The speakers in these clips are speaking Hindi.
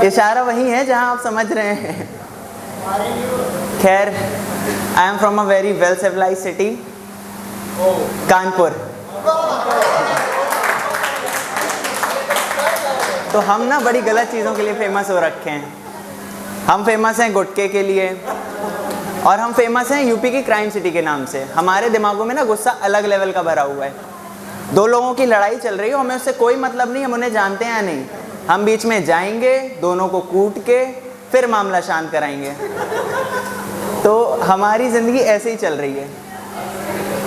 इशारा वही है जहां आप समझ रहे हैं। खैर, I am from a very well civilize city, Kanpur. तो हम ना बड़ी गलत चीज़ों के लिए फेमस हो रखे हैं। हम फेमस हैं गुटखे के लिए, और हम फेमस हैं यूपी की क्राइम सिटी के नाम से। हमारे दिमागों में ना गुस्सा अलग लेवल का भरा हुआ है। दो लोगों की लड़ाई चल रही हो, हमें उससे कोई मतलब नहीं, हम उन्हें जानते हैं या नहीं, हम बीच में जाएंगे, दोनों को कूट के फिर मामला शांत कराएंगे। तो हमारी ज़िंदगी ऐसे ही चल रही है।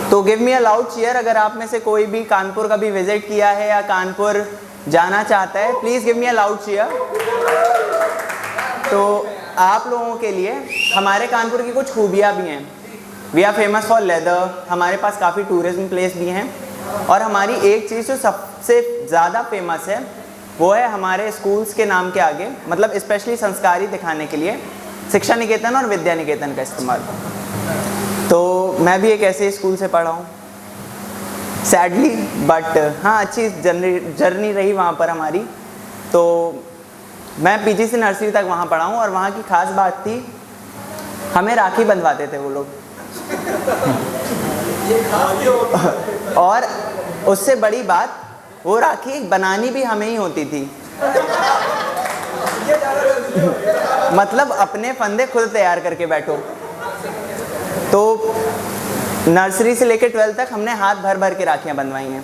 तो give me a loud cheer अगर आप में से कोई भी कानपुर का भी विजिट किया है या कानपुर जाना चाहता है, please give me a loud cheer. तो आप लोगों के लिए हमारे कानपुर की कुछ खूबियाँ भी हैं। We are famous for leather, हमारे पास काफ़ी टूरिज्म प्लेस भी हैं, और हमारी एक चीज़ जो सबसे ज़्यादा फेमस है वो है हमारे स्कूल्स के नाम के आगे, मतलब स्पेशली संस्कारी दिखाने के लिए शिक्षा निकेतन और विद्या निकेतन का इस्तेमाल। तो मैं भी एक ऐसे स्कूल से पढ़ा हूँ सैडली, बट हाँ अच्छी जर्नी रही वहाँ पर हमारी। तो मैं पीजी से नर्सरी तक वहाँ पढ़ा हूँ, और वहाँ की ख़ास बात थी हमें राखी बंधवाते थे वो लोग। और उससे बड़ी बात, वो राखी बनानी भी हमें ही होती थी। मतलब अपने फंदे खुद तैयार करके बैठो। तो नर्सरी से लेकर 12th तक हमने हाथ भर भर के राखियाँ बंधवाई हैं।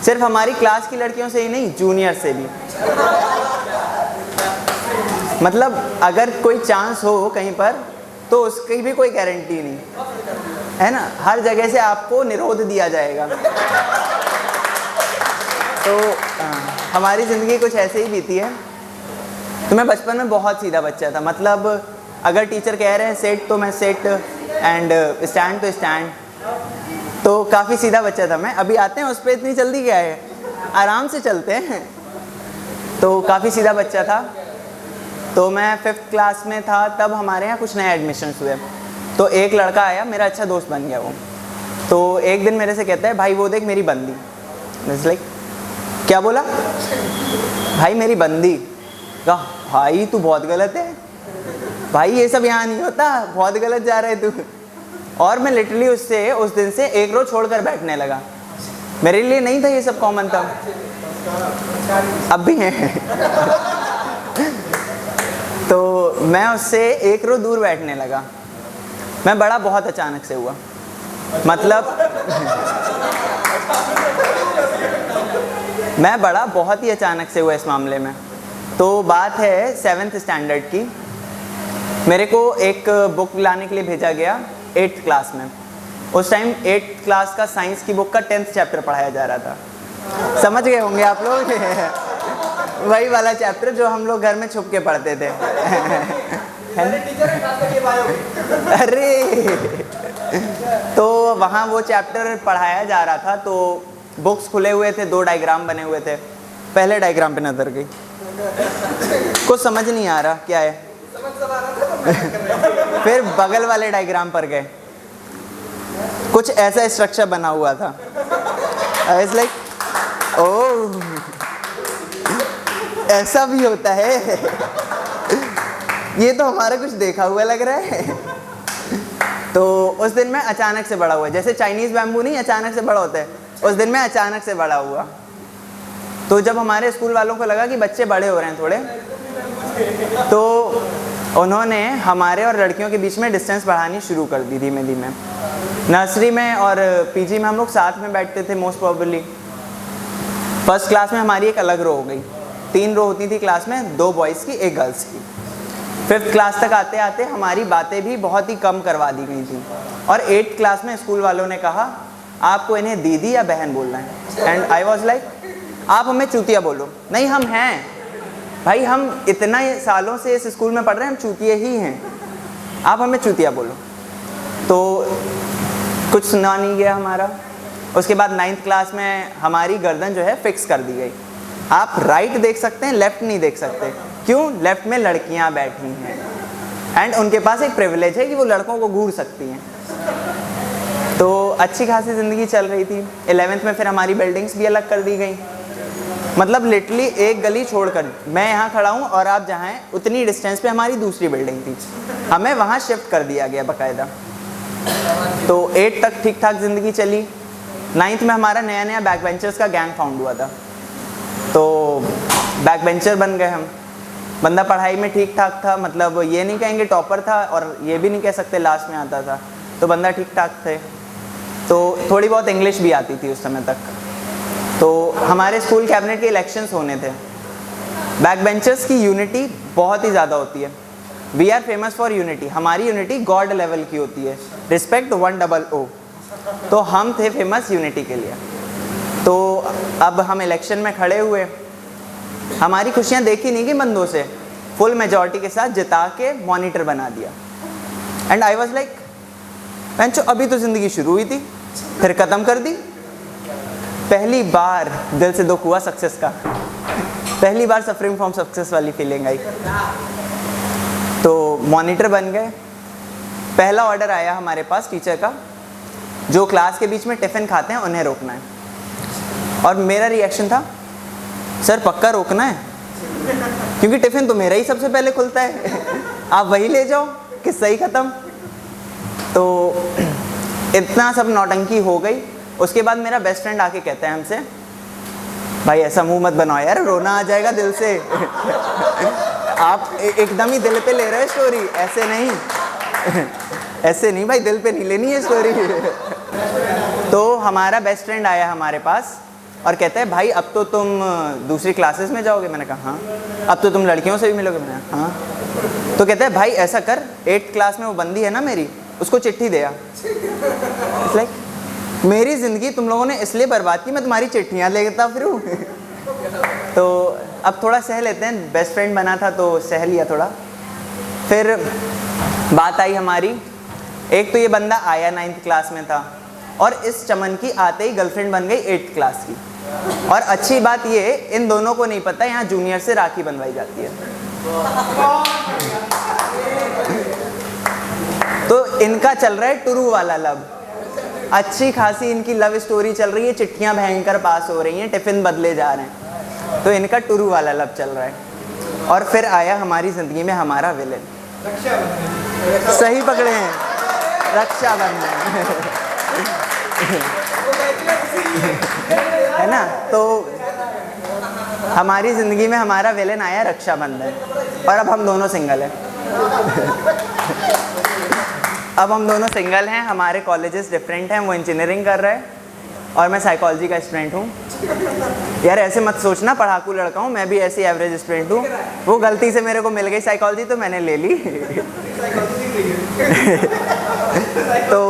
सिर्फ हमारी क्लास की लड़कियों से ही नहीं, जूनियर से भी। मतलब अगर कोई चांस हो कहीं पर तो उसकी भी कोई गारंटी नहीं है ना, हर जगह से आपको निरोध दिया जाएगा। तो हमारी ज़िंदगी कुछ ऐसे ही बीती है। तो मैं बचपन में बहुत सीधा बच्चा था, मतलब अगर टीचर कह रहे हैं सेट तो मैं सेट, एंड स्टैंड तो स्टैंड। तो काफ़ी सीधा बच्चा था मैं। अभी आते हैं उस पर, इतनी जल्दी क्या है, आराम से चलते हैं। तो काफ़ी सीधा बच्चा था। तो मैं 5th क्लास में था, तब हमारे यहाँ कुछ नए एडमिशन्स हुए। तो एक लड़का आया, मेरा अच्छा दोस्त बन गया वो। तो एक दिन मेरे से कहता है, भाई वो देख मेरी बंदी। लाइक क्या बोला? भाई मेरी बंदी। कहा भाई तू बहुत गलत है भाई, ये सब यहाँ नहीं होता, बहुत गलत जा रहे तू। और मैं लिटरली उससे उस दिन से एक रोज छोड़कर बैठने लगा। मेरे लिए नहीं था ये सब कॉमन था, अब भी है। तो मैं उससे एक रोज दूर बैठने लगा। मैं बड़ा बहुत अचानक से हुआ, मतलब मैं बड़ा बहुत ही अचानक से हुआ इस मामले में। तो बात है 7th स्टैंडर्ड की। मेरे को एक बुक लाने के लिए भेजा गया 8th क्लास में। उस टाइम 8th क्लास का साइंस की बुक का 10th चैप्टर पढ़ाया जा रहा था। समझ गए होंगे आप लोग। वही वाला चैप्टर जो हम लोग घर में छुप के पढ़ते थे। अरे तो वहाँ वो चैप्टर पढ़ाया जा रहा था। तो बुक्स खुले हुए थे, 2 डायग्राम बने हुए थे। पहले डायग्राम पे नजर गई, कुछ समझ नहीं आ रहा क्या है। फिर बगल वाले डायग्राम पर गए, कुछ ऐसा स्ट्रक्चर बना हुआ था। आई वाज लाइक ओह, ऐसा भी होता है, ये तो हमारा कुछ देखा हुआ लग रहा है। तो उस दिन मैं अचानक से बड़ा हुआ, जैसे चाइनीज बैम्बू नहीं अचानक से बड़ा होता है, उस दिन मैं अचानक से बड़ा हुआ। तो जब हमारे स्कूल वालों को लगा कि बच्चे बड़े हो रहे हैं थोड़े, तो उन्होंने हमारे और लड़कियों के बीच में डिस्टेंस बढ़ानी शुरू कर दी धीमे धीमे। नर्सरी में और पीजी में हम लोग साथ में बैठते थे मोस्ट प्रोबेबली। फर्स्ट क्लास में हमारी एक अलग रो हो गई, 3 रो होती थी क्लास में, 2 बॉयज़ की 1 गर्ल्स की। 5th क्लास तक आते आते हमारी बातें भी बहुत ही कम करवा दी गई थी। और 8th क्लास में स्कूल वालों ने कहा आपको इन्हें दीदी या बहन बोलना है। एंड आई वॉज लाइक आप हमें चूतिया बोलो। नहीं हम हैं भाई, हम इतना सालों से इस स्कूल में पढ़ रहे हैं, हम चूतिए ही हैं, आप हमें चूतिया बोलो। तो कुछ सुना नहीं गया हमारा। उसके बाद 9th क्लास में हमारी गर्दन जो है फिक्स कर दी गई। आप राइट देख सकते हैं, लेफ़्ट नहीं देख सकते। क्यों? लेफ़्ट में लड़कियां बैठी हैं एंड उनके पास एक प्रिविलेज है कि वो लड़कों को घूर सकती हैं। तो अच्छी खासी ज़िंदगी चल रही थी। 11th में फिर हमारी बिल्डिंग्स भी अलग कर दी गई। मतलब लिटरली एक गली छोड़कर मैं यहाँ खड़ा हूँ और आप जहाँ हैं उतनी डिस्टेंस पे हमारी दूसरी बिल्डिंग थी, हमें वहाँ शिफ्ट कर दिया गया बाकायदा। तो 8 तक ठीक ठाक ज़िंदगी चली। 9th में हमारा नया नया बैक बेंचर्स का गैंग फाउंड हुआ था, तो बैक बेंचर बन गए हम। बंदा पढ़ाई में ठीक ठाक था, मतलब ये नहीं कहेंगे टॉपर था और ये भी नहीं कह सकते लास्ट में आता था, तो बंदा ठीक ठाक थे। तो थोड़ी बहुत इंग्लिश भी आती थी उस समय तक। तो हमारे स्कूल कैबिनेट के इलेक्शंस होने थे। बैक बेंचर्स की यूनिटी बहुत ही ज़्यादा होती है। We are famous for unity, हमारी यूनिटी गॉड लेवल की होती है, रिस्पेक्ट 100। तो हम थे फेमस यूनिटी के लिए। तो अब हम इलेक्शन में खड़े हुए, हमारी खुशियाँ देखी नहीं गई बंदों से, फुल मेजॉरिटी के साथ जिता के मॉनिटर बना दिया। एंड आई वॉज लाइक बेंचो अभी तो ज़िंदगी शुरू हुई थी, फिर ख़त्म कर दी। पहली बार दिल से दुख हुआ सक्सेस का, पहली बार सफरिंग फ्रॉम सक्सेस वाली फीलिंग आई। तो मॉनिटर बन गए। पहला ऑर्डर आया हमारे पास टीचर का, जो क्लास के बीच में टिफ़िन खाते हैं उन्हें रोकना है। और मेरा रिएक्शन था सर पक्का रोकना है, क्योंकि टिफ़िन तो मेरा ही सबसे पहले खुलता है, आप वही ले जाओ कि सही ख़त्म। तो इतना सब नौटंकी हो गई। उसके बाद मेरा बेस्ट फ्रेंड आके कहता है हमसे, भाई ऐसा मुंह मत बनाओ यार, रोना आ जाएगा दिल से। आप एकदम ही दिल पे ले रहे हो स्टोरी, ऐसे नहीं ऐसे नहीं भाई, दिल पे नहीं लेनी है स्टोरी। तो हमारा बेस्ट फ्रेंड आया हमारे पास और कहता है भाई अब तो तुम दूसरी क्लासेस में जाओगे। मैंने कहा हाँ। अब तो तुम लड़कियों से भी मिलोगे। मैंने कहा हाँ। तो कहता है भाई ऐसा कर, 8th क्लास में वो बंदी है ना मेरी, उसको चिट्ठी दे आ। इट्स लाइक मेरी ज़िंदगी तुम लोगों ने इसलिए बर्बाद की, मैं तुम्हारी चिट्ठियाँ लेता फिरूँ। तो अब थोड़ा सह लेते हैं, बेस्ट फ्रेंड बना था तो सह लिया थोड़ा। फिर बात आई हमारी, एक तो ये बंदा आया 9th क्लास में था और इस चमन की आते ही गर्लफ्रेंड बन गई 8th क्लास की। और अच्छी बात ये, इन दोनों को नहीं पता यहाँ जूनियर से राखी बंधवाई जाती है। तो इनका चल रहा है टुरू वाला लव, अच्छी खासी इनकी लव स्टोरी चल रही है, चिट्ठियाँ भयंकर पास हो रही हैं, टिफ़िन बदले जा रहे हैं, तो इनका टुरू वाला लव चल रहा है। और फिर आया हमारी ज़िंदगी में हमारा विलेन। सही पकड़े हैं, रक्षाबंधन। है ना। तो हमारी ज़िंदगी में हमारा विलेन आया रक्षाबंधन, और अब हम दोनों सिंगल हैं। अब हम दोनों सिंगल हैं, हमारे कॉलेजेस डिफरेंट हैं, वो इंजीनियरिंग कर रहा है और मैं साइकोलॉजी का स्टूडेंट हूँ। यार ऐसे मत सोचना पढ़ाकू लड़का हूँ, मैं भी ऐसी एवरेज स्टूडेंट हूँ। वो गलती से मेरे को मिल गई साइकोलॉजी तो मैंने ले ली। तो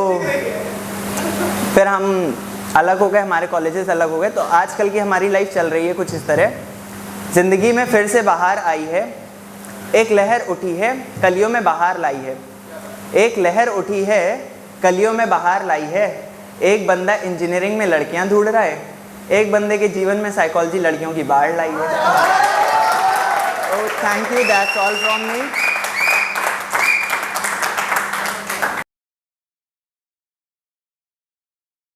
फिर हम अलग हो गए, हमारे कॉलेजेस अलग हो गए। तो आजकल की हमारी लाइफ चल रही है कुछ इस तरह, ज़िंदगी में फिर से बाहर आई है, एक लहर उठी है कलियों में बाहर लाई है। एक लहर उठी है कलियों में बाहर लाई है। एक बंदा इंजीनियरिंग में लड़कियां ढूंढ रहा है, एक बंदे के जीवन में साइकोलॉजी लड़कियों की बाढ़ लाई है। Thank you, that's all from me.